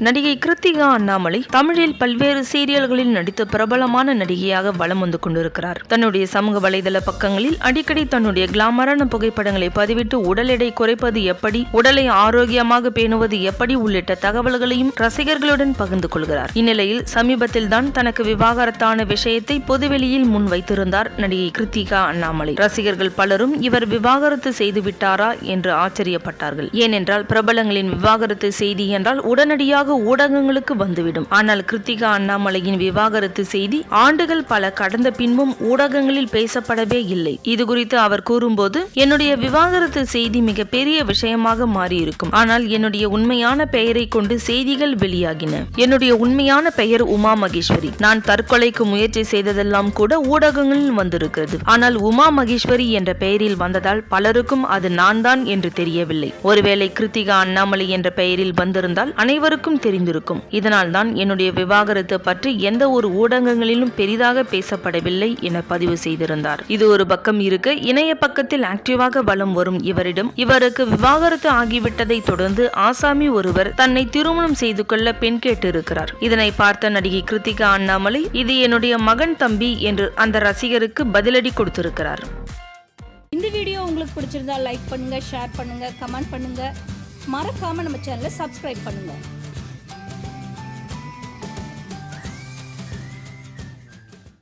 நடிகை கிருத்திகா அண்ணாமலை தமிழில் பல்வேறு சீரியல்களில் நடித்த பிரபலமான நடிகையாக வலம் வந்து கொண்டிருக்கிறார். தன்னுடைய சமூக வலைதள பக்கங்களில் அடிக்கடி தன்னுடைய கிளாமரான புகைப்படங்களை பதிவிட்டு உடல் எடை குறைப்பது எப்படி, உடலை ஆரோக்கியமாக பேணுவது எப்படி உள்ளிட்ட தகவல்களையும் ரசிகர்களுடன் பகிர்ந்து கொள்கிறார். இந்நிலையில் சமீபத்தில் தான் தனக்கு விவாகரத்தான விஷயத்தை பொதுவெளியில் முன் வைத்திருந்தார் நடிகை கிருத்திகா அண்ணாமலை. ரசிகர்கள் பலரும் இவர் விவாகரத்து செய்து விட்டாரா என்று ஆச்சரியப்பட்டார்கள். ஏனென்றால் பிரபலங்களின் விவாகரத்து செய்தி என்றால் உடனடியாக ஊடகங்களுக்கு வந்துவிடும். ஆனால் கிருத்திகா அண்ணாமலையின் விவாகரத்து செய்தி ஆண்டுகள் பல கடந்த பின்பும் ஊடகங்களில் பேசப்படவே இல்லை. இது குறித்து அவர் கூறும்போது, என்னுடைய விவாகரத்து செய்தி மிக பெரிய விஷயமாக மாறியிருக்கும். ஆனால் என்னுடைய உண்மையான பெயரை கொண்டு செய்திகள் வெளியாகின. என்னுடைய உண்மையான பெயர் உமா மகேஸ்வரி. நான் தற்கொலைக்கு முயற்சி செய்ததெல்லாம் கூட ஊடகங்களில் வந்திருக்கிறது. ஆனால் உமா மகேஸ்வரி என்ற பெயரில் வந்ததால் பலருக்கும் அது நான் தான் என்று தெரியவில்லை. ஒருவேளை கிருத்திகா அண்ணாமலை என்ற பெயரில் வந்திருந்தால் அனைவருக்கும் தெரிந்திருக்கும். இதனால் தான் என்னுடைய விவாகரத்து பற்றி எந்த ஒரு ஊடகங்களிலும் பெரிதாக பேசப்படவில்லை என பதிவு செய்திருந்தார். இது ஒரு பக்கம் இருக்க, இணைய பக்கத்தில் ஆக்டிவாக வலம் வரும் இவருக்கு விவாகரத்து ஆகிவிட்டதை தொடர்ந்து ஆசாமி ஒருவர் தன்னை திருமணம் செய்து கொள்ள பெண் கேட்டிருக்கிறார். இதனை பார்த்த நடிகை கிருத்திகா அண்ணாமலை, இது என்னுடைய மகன் தம்பி என்று அந்த ரசிகருக்கு பதிலடி கொடுத்திருக்கிறார். இந்த வீடியோ உங்களுக்கு பிடிச்சிருந்தா லைக் பண்ணுங்க, ஷேர் பண்ணுங்க, கமெண்ட் பண்ணுங்க. மறக்காம நம்ம சேனலை சப்ஸ்கிரைப் பண்ணுங்க.